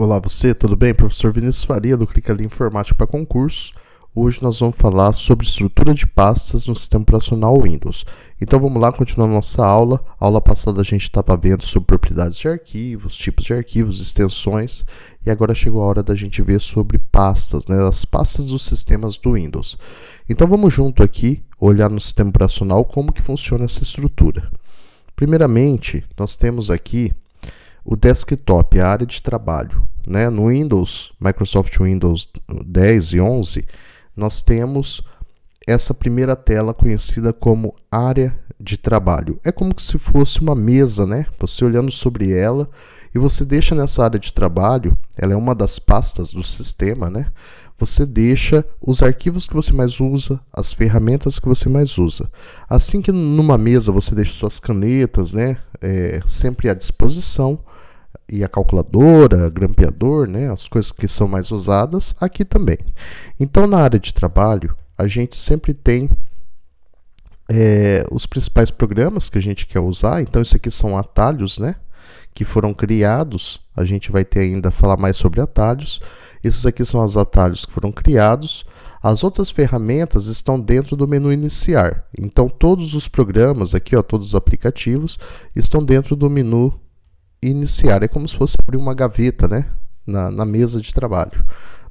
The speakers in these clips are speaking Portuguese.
Olá você, tudo bem? Professor Vinícius Faria do Clica Ali Informática para Concurso. Hoje nós vamos falar sobre estrutura de pastas no sistema operacional Windows. Então vamos lá, continuando nossa aula. A aula passada a gente estava vendo sobre propriedades de arquivos, tipos de arquivos, extensões. E agora chegou a hora da gente ver sobre pastas, né? As pastas dos sistemas do Windows. Então vamos junto aqui, olhar no sistema operacional como que funciona essa estrutura. Primeiramente, nós temos aqui o desktop, a área de trabalho, né? No Windows, Microsoft Windows 10 e 11, nós temos essa primeira tela conhecida como área de trabalho. É como se fosse uma mesa, né? Você olhando sobre ela e você deixa nessa área de trabalho, ela é uma das pastas do sistema, né? Você deixa os arquivos que você mais usa, as ferramentas que você mais usa. Assim que numa mesa você deixa suas canetas, né? Sempre à disposição, e a calculadora, grampeador, né, as coisas que são mais usadas, aqui também. Então, na área de trabalho, a gente sempre tem os principais programas que a gente quer usar. Então, isso aqui são atalhos, né, que foram criados. A gente vai ter ainda falar mais sobre atalhos. Esses aqui são os atalhos que foram criados. As outras ferramentas estão dentro do menu iniciar. Então, todos os programas aqui, ó, todos os aplicativos, estão dentro do menu iniciar. É como se fosse abrir uma gaveta, né, na mesa de trabalho.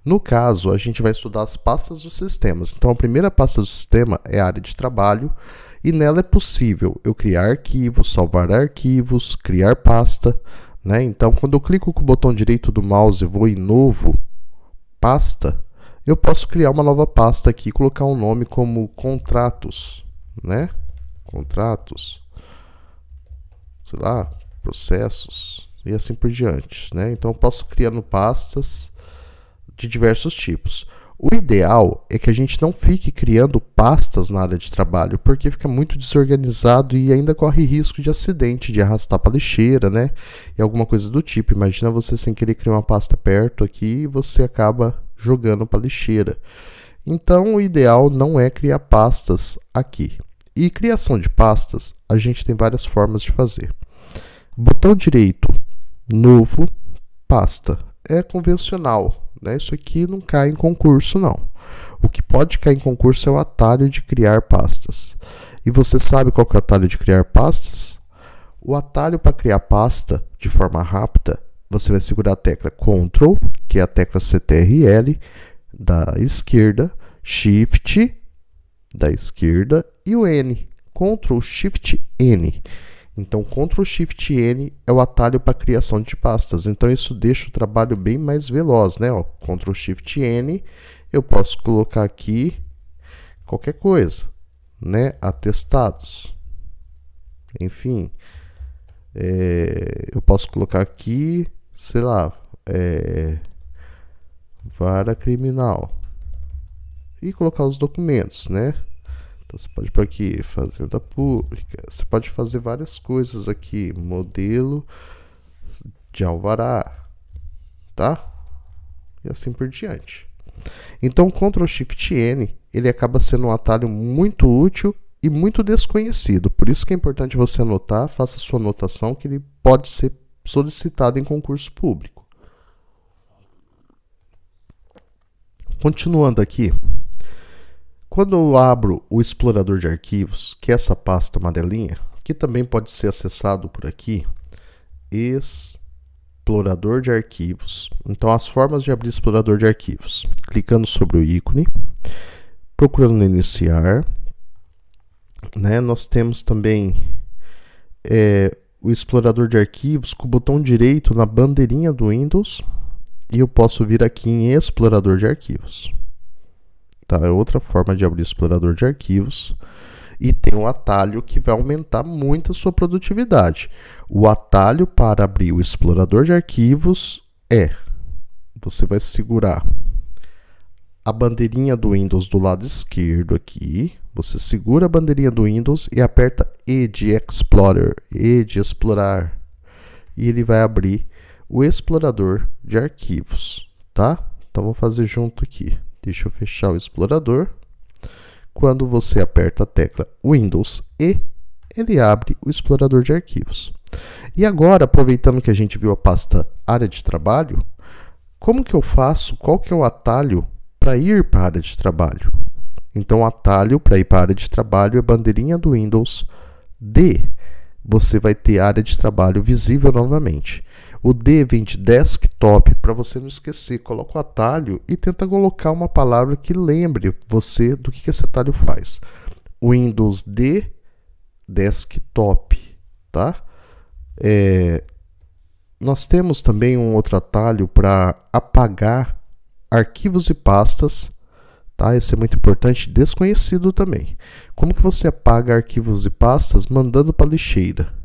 No caso, a gente vai estudar as pastas dos sistemas. Então, a primeira pasta do sistema é a área de trabalho, e nela é possível eu criar arquivos, salvar arquivos, criar pasta, né? Então, quando eu clico com o botão direito do mouse e vou em novo, pasta, eu posso criar uma nova pasta aqui e colocar um nome como contratos, né? Contratos, sei lá, processos e assim por diante, né? Então eu posso criando pastas de diversos tipos. O ideal é que a gente não fique criando pastas na área de trabalho, porque fica muito desorganizado e ainda corre risco de acidente, de arrastar para lixeira, né? E alguma coisa do tipo. Imagina você sem querer criar uma pasta perto aqui e você acaba jogando para lixeira. Então o ideal não é criar pastas aqui. E criação de pastas, a gente tem várias formas de fazer. Botão direito, novo, pasta. É convencional, né? Isso aqui não cai em concurso, não. O que pode cair em concurso é o atalho de criar pastas. E você sabe qual que é o atalho de criar pastas? O atalho para criar pasta de forma rápida, você vai segurar a tecla Ctrl, que é a tecla CTRL da esquerda, Shift da esquerda e o N. Ctrl Shift N. Então, Ctrl Shift N é o atalho para criação de pastas. Então, isso deixa o trabalho bem mais veloz, né? Ó, Ctrl Shift N, eu posso colocar aqui qualquer coisa, né? Atestados. Enfim, eu posso colocar aqui, sei lá, vara criminal. E colocar os documentos, né? Então, você pode pôr aqui, Fazenda Pública. Você pode fazer várias coisas aqui. Modelo de alvará, tá? E assim por diante. Então, Ctrl Shift N, ele acaba sendo um atalho muito útil e muito desconhecido. Por isso que é importante você anotar, faça a sua anotação, que ele pode ser solicitado em concurso público. Continuando aqui. Quando eu abro o explorador de arquivos, que é essa pasta amarelinha, que também pode ser acessado por aqui, explorador de arquivos. Então, as formas de abrir explorador de arquivos. Clicando sobre o ícone, procurando no iniciar, né? Nós temos também o explorador de arquivos com o botão direito na bandeirinha do Windows, e eu posso vir aqui em explorador de arquivos. Tá, é outra forma de abrir explorador de arquivos. E tem um atalho que vai aumentar muito a sua produtividade. O atalho para abrir o explorador de arquivos você vai segurar a bandeirinha do Windows do lado esquerdo aqui. Você segura a bandeirinha do Windows e aperta E de Explorer, E de explorar. E ele vai abrir o explorador de arquivos, tá? Então, vou fazer junto aqui. Deixa eu fechar o explorador. Quando você aperta a tecla Windows E, ele abre o explorador de arquivos. E agora, aproveitando que a gente viu a pasta área de trabalho, Como que eu faço? Qual que é o atalho para ir para a área de trabalho? Então, o atalho para ir para a área de trabalho é bandeirinha do Windows D. Você vai ter a área de trabalho visível novamente. O D vem de desktop, para você não esquecer. Coloca o atalho e tenta colocar uma palavra que lembre você do que esse atalho faz. Windows D desktop, tá? Nós temos também um outro atalho para apagar arquivos e pastas, tá? Esse é muito importante, desconhecido também. Como que você apaga arquivos e pastas mandando para a lixeira?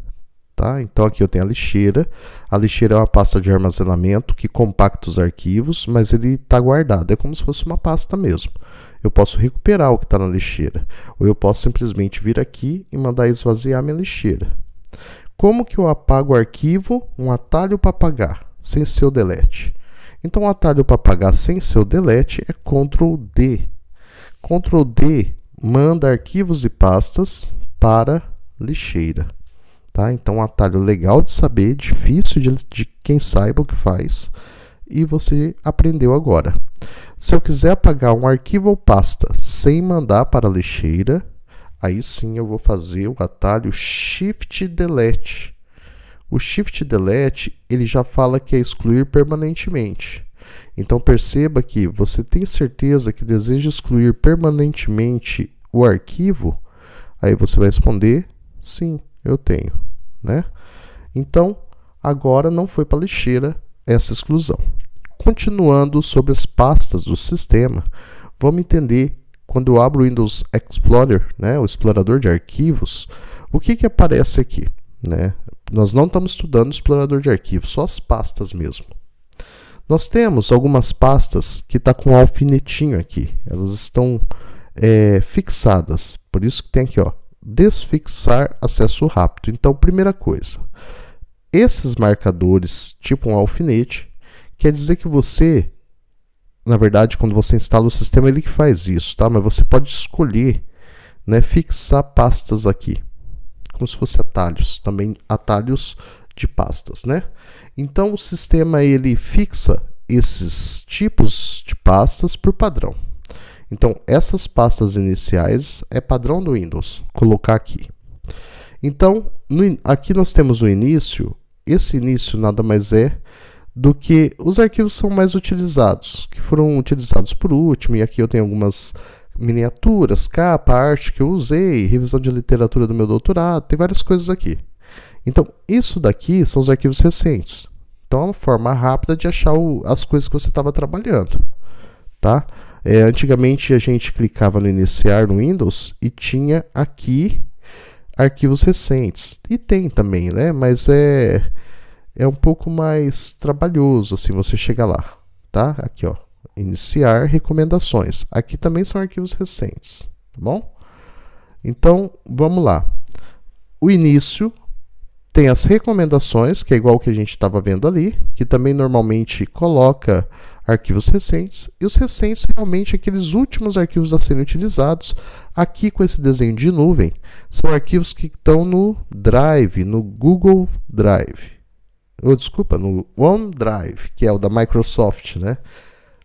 Tá? Então aqui eu tenho a lixeira. A lixeira é uma pasta de armazenamento que compacta os arquivos, mas ele está guardado. É como se fosse uma pasta mesmo. Eu posso recuperar o que está na lixeira, ou eu posso simplesmente vir aqui e mandar esvaziar minha lixeira. Como que eu apago o arquivo? Um atalho para apagar, sem ser o delete. Então o atalho para apagar sem ser o delete é Ctrl D. Ctrl D manda arquivos e pastas para lixeira. Tá? Então, um atalho legal de saber, difícil de quem saiba o que faz, e você aprendeu agora. Se eu quiser apagar um arquivo ou pasta sem mandar para a lixeira, aí sim eu vou fazer o atalho Shift Delete. O Shift Delete, ele já fala que é excluir permanentemente. Então, perceba que você tem certeza que deseja excluir permanentemente o arquivo? Aí você vai responder, sim, eu tenho, né? Então, agora não foi para a lixeira essa exclusão. Continuando sobre as pastas do sistema, vamos entender quando eu abro o Windows Explorer, né, o explorador de arquivos, o que aparece aqui, né? Nós não estamos estudando o explorador de arquivos, só as pastas mesmo. Nós temos algumas pastas que estão com um alfinetinho aqui, elas estão fixadas, por isso que tem aqui, ó, desfixar acesso rápido. Então, primeira coisa, esses marcadores, tipo um alfinete, quer dizer que você, na verdade, quando você instala o sistema, ele que faz isso, tá? Mas você pode escolher, né, fixar pastas aqui, como se fosse atalhos, também atalhos de pastas, né? Então, o sistema, ele fixa esses tipos de pastas por padrão. Então, essas pastas iniciais é padrão do Windows, colocar aqui. Então, aqui nós temos o início. Esse início nada mais é do que os arquivos são mais utilizados, que foram utilizados por último, e aqui eu tenho algumas miniaturas, capa, arte que eu usei, revisão de literatura do meu doutorado, tem várias coisas aqui. Então, isso daqui são os arquivos recentes. Então, é uma forma rápida de achar as coisas que você estava trabalhando, tá? Antigamente a gente clicava no iniciar no Windows e tinha aqui arquivos recentes. E tem também, né? Mas é um pouco mais trabalhoso assim você chega lá, tá? Aqui, ó, iniciar recomendações. Aqui também são arquivos recentes, tá bom? Então, vamos lá. O início tem as recomendações, que é igual que a gente estava vendo ali, que também normalmente coloca arquivos recentes, e os recentes realmente aqueles últimos arquivos a serem utilizados. Aqui com esse desenho de nuvem, são arquivos que estão no Drive, no Google Drive. Desculpa, no OneDrive, que é o da Microsoft, né?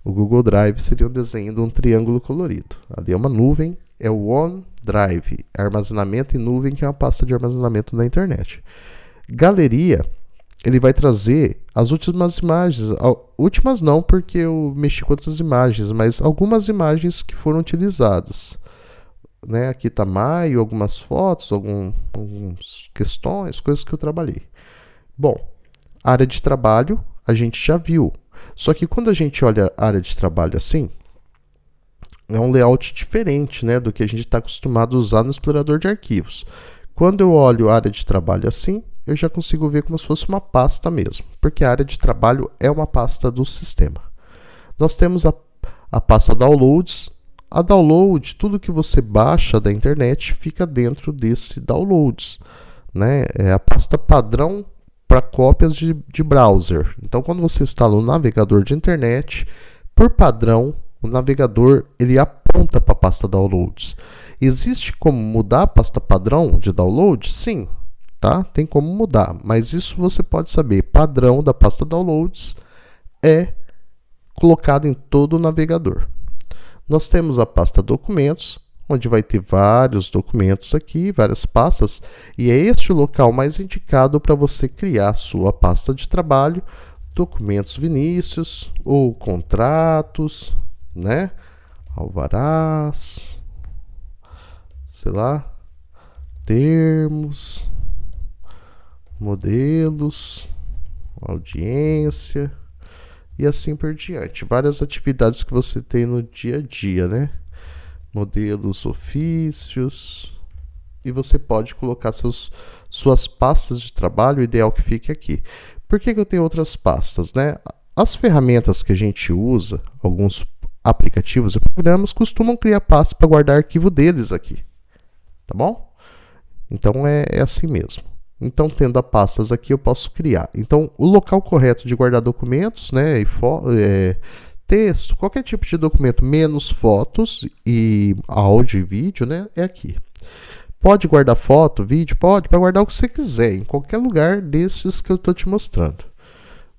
O Google Drive seria o desenho de um triângulo colorido. Ali é uma nuvem, é o OneDrive, armazenamento em nuvem, que é uma pasta de armazenamento na internet. Galeria, ele vai trazer as últimas imagens, últimas não, porque eu mexi com outras imagens, mas algumas imagens que foram utilizadas, né? Aqui está maio, algumas fotos, algumas questões, coisas que eu trabalhei. Bom, área de trabalho a gente já viu, só que quando a gente olha a área de trabalho assim, é um layout diferente, né, do que a gente está acostumado a usar no explorador de arquivos. Quando eu olho a área de trabalho assim, eu já consigo ver como se fosse uma pasta mesmo, porque a área de trabalho é uma pasta do sistema. Nós temos a pasta Downloads. A Download, tudo que você baixa da internet fica dentro desse Downloads, né? É a pasta padrão para cópias de browser. Então, quando você instala um navegador de internet, por padrão, o navegador ele aponta para a pasta Downloads. Existe como mudar a pasta padrão de download? Sim, tá? Tem como mudar, mas isso você pode saber. Padrão da pasta Downloads é colocada em todo o navegador. Nós temos a pasta documentos, onde vai ter vários documentos aqui, várias pastas, e é este o local mais indicado para você criar a sua pasta de trabalho, documentos Vinícius, ou contratos, né? Alvarás, sei lá, termos, modelos, audiência e assim por diante. Várias atividades que você tem no dia a dia, né? Modelos, ofícios, e você pode colocar suas pastas de trabalho, o ideal que fique aqui. Por que eu tenho outras pastas, né? As ferramentas que a gente usa, alguns aplicativos e programas, costumam criar pastas para guardar arquivo deles aqui, tá bom? Então é assim mesmo. Então, tendo as pastas aqui, eu posso criar. Então, o local correto de guardar documentos, né, texto, qualquer tipo de documento, menos fotos e áudio e vídeo, né, é aqui. Pode guardar foto, vídeo? Pode, para guardar o que você quiser, em qualquer lugar desses que eu estou te mostrando.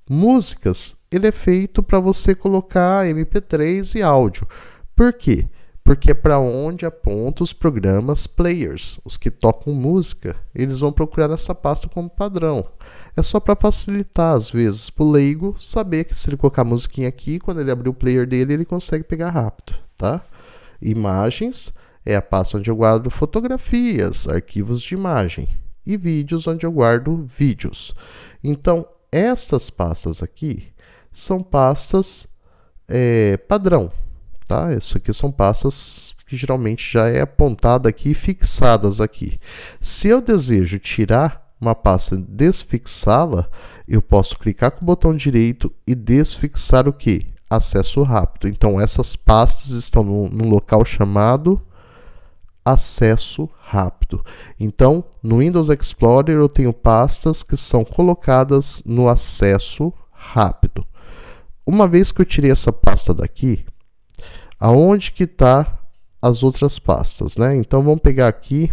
Músicas, ele é feito para você colocar MP3 e áudio. Por quê? Porque é para onde aponta os programas players, os que tocam música, eles vão procurar nessa pasta como padrão. É só para facilitar, às vezes, para o leigo saber que se ele colocar a musiquinha aqui, quando ele abrir o player dele, ele consegue pegar rápido, tá? Imagens é a pasta onde eu guardo fotografias, arquivos de imagem, e vídeos, onde eu guardo vídeos. Então, estas pastas aqui são pastas padrão. Tá? Isso aqui são pastas que geralmente já é apontada aqui e fixadas aqui. Se eu desejo tirar uma pasta e desfixá-la, eu posso clicar com o botão direito e desfixar o que? Acesso rápido. Então essas pastas estão num local chamado acesso rápido. Então no Windows Explorer eu tenho pastas que são colocadas no acesso rápido. Uma vez que eu tirei essa pasta daqui, aonde que está as outras pastas, né? Então vamos pegar aqui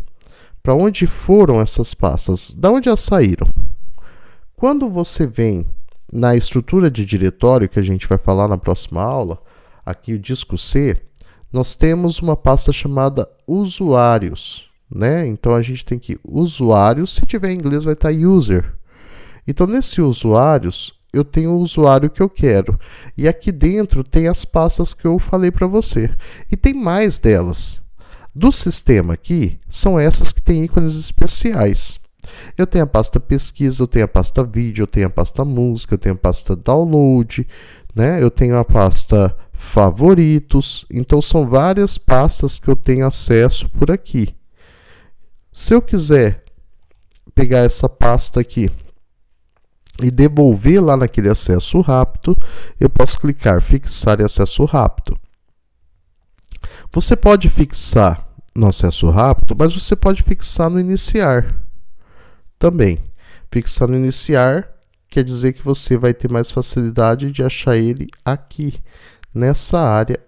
para onde foram essas pastas, da onde elas saíram. Quando você vem na estrutura de diretório, que a gente vai falar na próxima aula, aqui o disco C, nós temos uma pasta chamada usuários, né? Então a gente tem que usuários, se tiver em inglês vai estar user. Então nesse usuários eu tenho o usuário que eu quero. E aqui dentro tem as pastas que eu falei para você. E tem mais delas. Do sistema aqui, são essas que têm ícones especiais. Eu tenho a pasta pesquisa, eu tenho a pasta vídeo, eu tenho a pasta música, eu tenho a pasta download, né? Eu tenho a pasta favoritos. Então são várias pastas que eu tenho acesso por aqui. Se eu quiser pegar essa pasta aqui e devolver lá naquele acesso rápido, eu posso clicar fixar em acesso rápido. Você pode fixar no acesso rápido, mas você pode fixar no iniciar também. Fixar no iniciar quer dizer que você vai ter mais facilidade de achar ele aqui, nessa área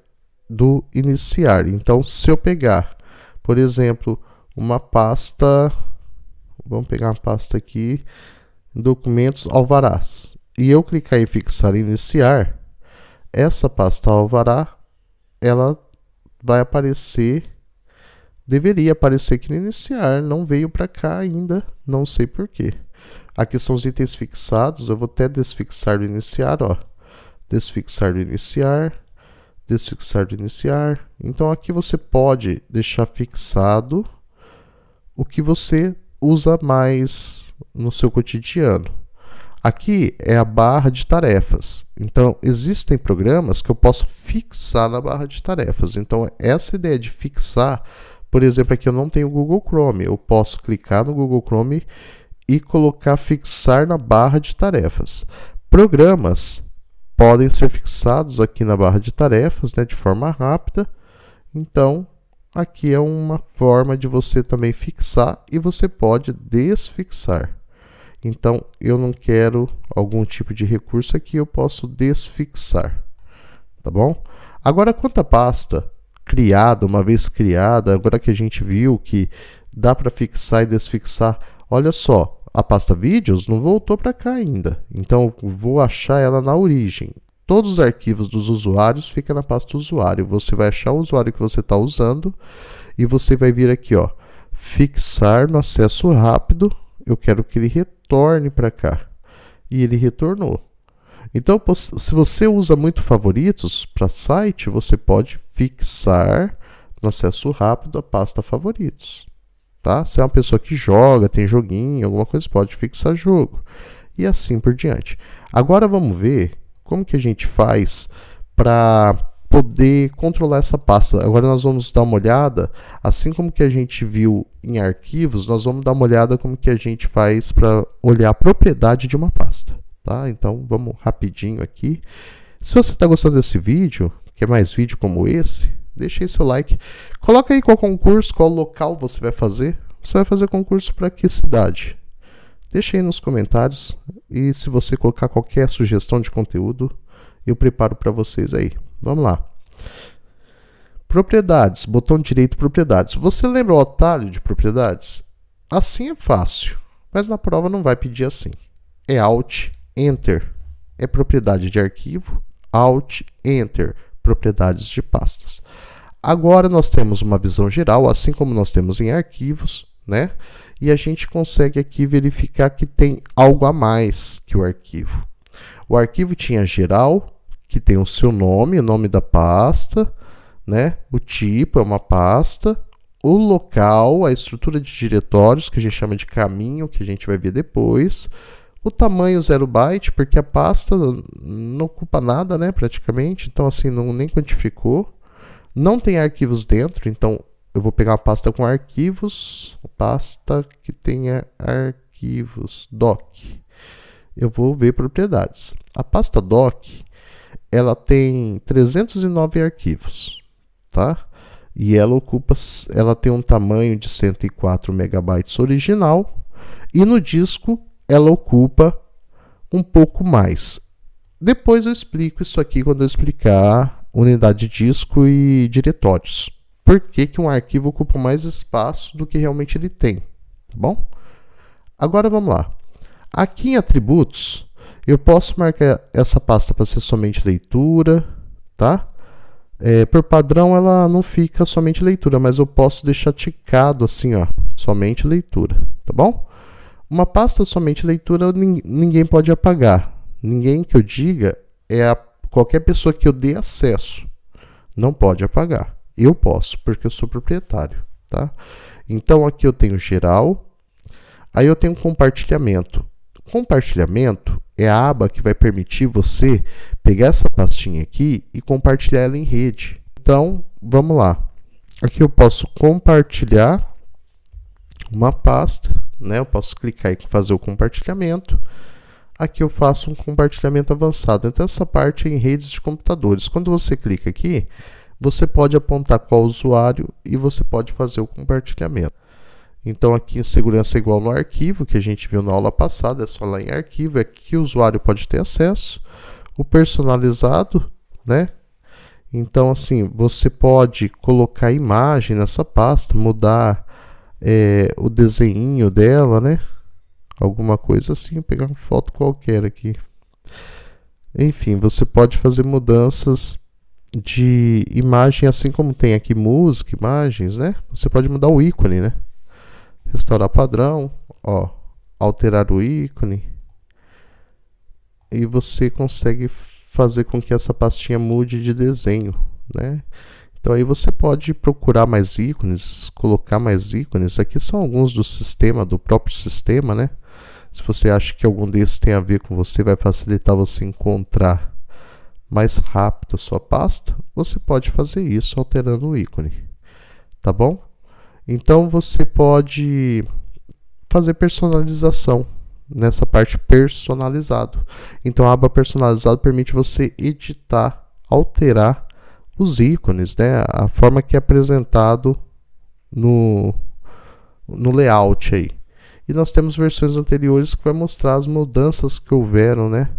do iniciar. Então, se eu pegar, por exemplo, uma pasta, vamos pegar uma pasta aqui, documentos alvarás, e eu clicar em fixar e iniciar, essa pasta alvará, ela vai aparecer, deveria aparecer aqui no iniciar, não veio para cá ainda, não sei porquê. Aqui são os itens fixados, eu vou até desfixar do iniciar, ó, desfixar do iniciar, desfixar do iniciar. Então aqui você pode deixar fixado o que você usa mais no seu cotidiano. Aqui é a barra de tarefas. Então, existem programas que eu posso fixar na barra de tarefas. Então, essa ideia de fixar, por exemplo, aqui eu não tenho o Google Chrome. Eu posso clicar no Google Chrome e colocar fixar na barra de tarefas. Programas podem ser fixados aqui na barra de tarefas, né, de forma rápida. Então, aqui é uma forma de você também fixar e você pode desfixar. Então, eu não quero algum tipo de recurso aqui, eu posso desfixar, tá bom? Agora, quanto à pasta criada, uma vez criada, agora que a gente viu que dá para fixar e desfixar, olha só, a pasta vídeos não voltou para cá ainda. Então, eu vou achar ela na origem. todos os arquivos dos usuários ficam na pasta usuário. Você vai achar o usuário que você está usando e você vai vir aqui, ó, fixar no acesso rápido. Eu quero que ele retorne para cá. E ele retornou. Então, se você usa muito favoritos para site, você pode fixar no acesso rápido a pasta favoritos. Tá? Se é uma pessoa que joga, tem joguinho, alguma coisa, pode fixar jogo. E assim por diante. Agora vamos ver como que a gente faz para poder controlar essa pasta. Agora nós vamos dar uma olhada, assim como que a gente viu em arquivos, nós vamos dar uma olhada como que a gente faz para olhar a propriedade de uma pasta. Tá? Então vamos rapidinho aqui. Se você está gostando desse vídeo, quer mais vídeo como esse, deixa aí seu like. Coloca aí qual concurso, qual local você vai fazer. Você vai fazer concurso para que cidade? Deixa aí nos comentários. E se você colocar qualquer sugestão de conteúdo, eu preparo para vocês aí. Vamos lá. Propriedades, botão direito propriedades. Você lembra o atalho de propriedades? Assim é fácil, mas na prova não vai pedir assim. É Alt, Enter. É propriedade de arquivo, Alt, Enter. Propriedades de pastas. Agora nós temos uma visão geral, assim como nós temos em arquivos, né? E a gente consegue aqui verificar que tem algo a mais que o arquivo. O arquivo tinha geral, que tem o seu nome, o nome da pasta, né? O tipo é uma pasta, o local, a estrutura de diretórios, que a gente chama de caminho, que a gente vai ver depois, o tamanho 0 byte, porque a pasta não ocupa nada, né, praticamente, então assim, não nem quantificou, não tem arquivos dentro, então eu vou pegar uma pasta com arquivos, pasta que tenha arquivos, doc, eu vou ver propriedades. A pasta doc, ela tem 309 arquivos, tá? E ela tem um tamanho de 104 megabytes original e no disco ela ocupa um pouco mais. Depois eu explico isso aqui quando eu explicar unidade de disco e diretórios. Por que que um arquivo ocupa mais espaço do que realmente ele tem, tá bom? Agora vamos lá. Aqui em atributos, eu posso marcar essa pasta para ser somente leitura, tá? Por padrão ela não fica somente leitura, mas eu posso deixar ticado assim, ó, somente leitura, tá bom? Uma pasta somente leitura ninguém pode apagar. Ninguém que eu diga qualquer pessoa que eu dê acesso não pode apagar. Eu posso, porque eu sou proprietário, tá? Então aqui eu tenho geral, aí eu tenho compartilhamento. Compartilhamento é a aba que vai permitir você pegar essa pastinha aqui e compartilhar ela em rede. Então, vamos lá. Aqui eu posso compartilhar uma pasta, né? Eu posso clicar e fazer o compartilhamento. Aqui eu faço um compartilhamento avançado. Então, essa parte é em redes de computadores. Quando você clica aqui, você pode apontar qual usuário e você pode fazer o compartilhamento. Então, aqui em segurança é igual no arquivo, que a gente viu na aula passada, é só lá em arquivo, é que o usuário pode ter acesso. O personalizado, né? Então, assim, você pode colocar imagem nessa pasta, mudar o desenho dela, né? Alguma coisa assim, vou pegar uma foto qualquer aqui. Enfim, você pode fazer mudanças de imagem, assim como tem aqui música, imagens, né? Você pode mudar o ícone, né? Restaurar padrão, ó, alterar o ícone. E você consegue fazer com que essa pastinha mude de desenho, né? Então aí você pode procurar mais ícones, colocar mais ícones. Aqui são alguns do próprio sistema, né? Se você acha que algum desses tem a ver com você, vai facilitar você encontrar mais rápido a sua pasta, você pode fazer isso alterando o ícone, tá bom? Então você pode fazer personalização nessa parte personalizado. Então a aba personalizado permite você editar, alterar os ícones, né? A forma que é apresentado no layout aí. E nós temos versões anteriores que vai mostrar as mudanças que houveram, né?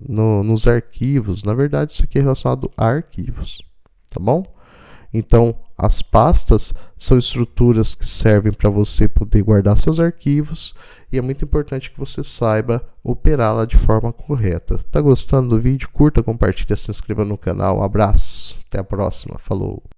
Nos arquivos. Na verdade, isso aqui é relacionado a arquivos, tá bom? Então, as pastas são estruturas que servem para você poder guardar seus arquivos e é muito importante que você saiba operá-la de forma correta. Tá gostando do vídeo? Curta, compartilha, se inscreva no canal. Um abraço, até a próxima, falou!